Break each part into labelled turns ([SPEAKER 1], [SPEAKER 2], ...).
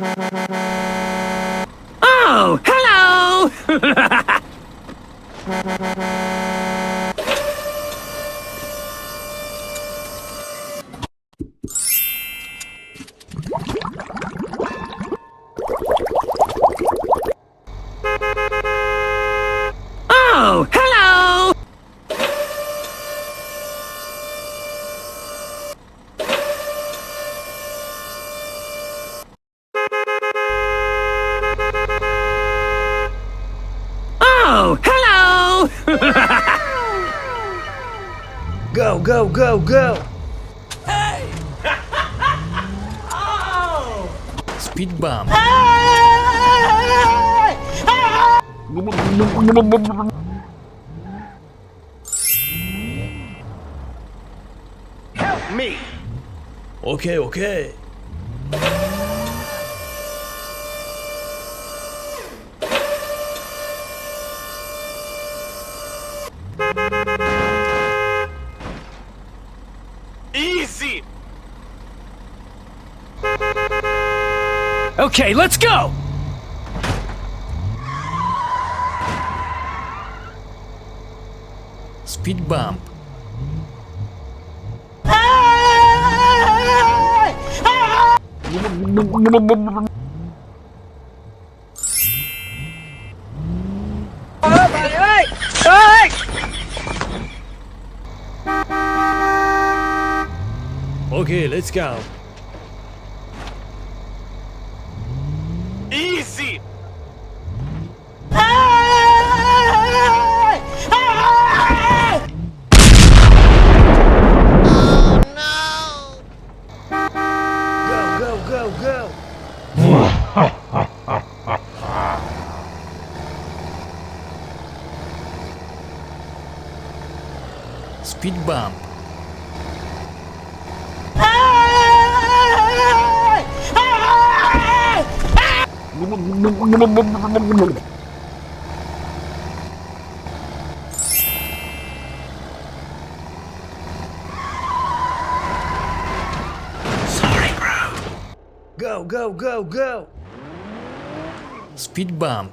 [SPEAKER 1] Oh, hello! Oh, hello! Oh, hello!
[SPEAKER 2] Go, go, go, go!
[SPEAKER 1] Hey! Oh!
[SPEAKER 2] Speed bump.
[SPEAKER 1] Help me!
[SPEAKER 2] Okay, okay.
[SPEAKER 1] Easy! Okay, let's go!
[SPEAKER 2] Speed bump. Okay, let's go.
[SPEAKER 1] Easy!
[SPEAKER 2] Go, go, go, go! Speed bump.
[SPEAKER 1] Sorry, bro.
[SPEAKER 2] Go, go, go, go! Speed bump.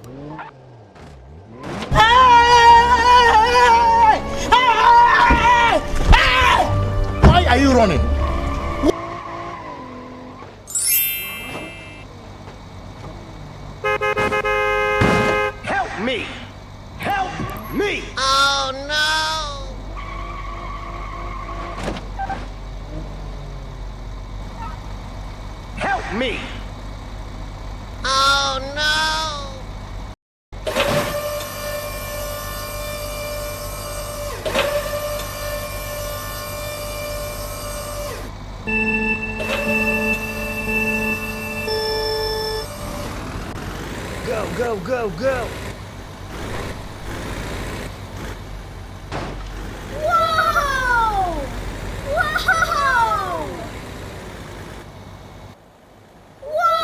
[SPEAKER 3] Why are you running?
[SPEAKER 1] Help me! Help me!
[SPEAKER 4] Oh no!
[SPEAKER 1] Help me!
[SPEAKER 4] Oh no!
[SPEAKER 2] Go, go, go, go!
[SPEAKER 4] Whoa! Whoa! Whoa! Whoa!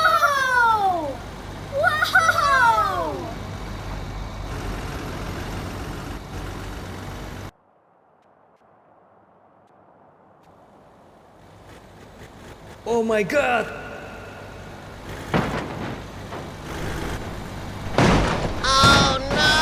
[SPEAKER 2] Oh my god!
[SPEAKER 4] Oh no!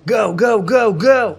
[SPEAKER 2] Go, go, go, go!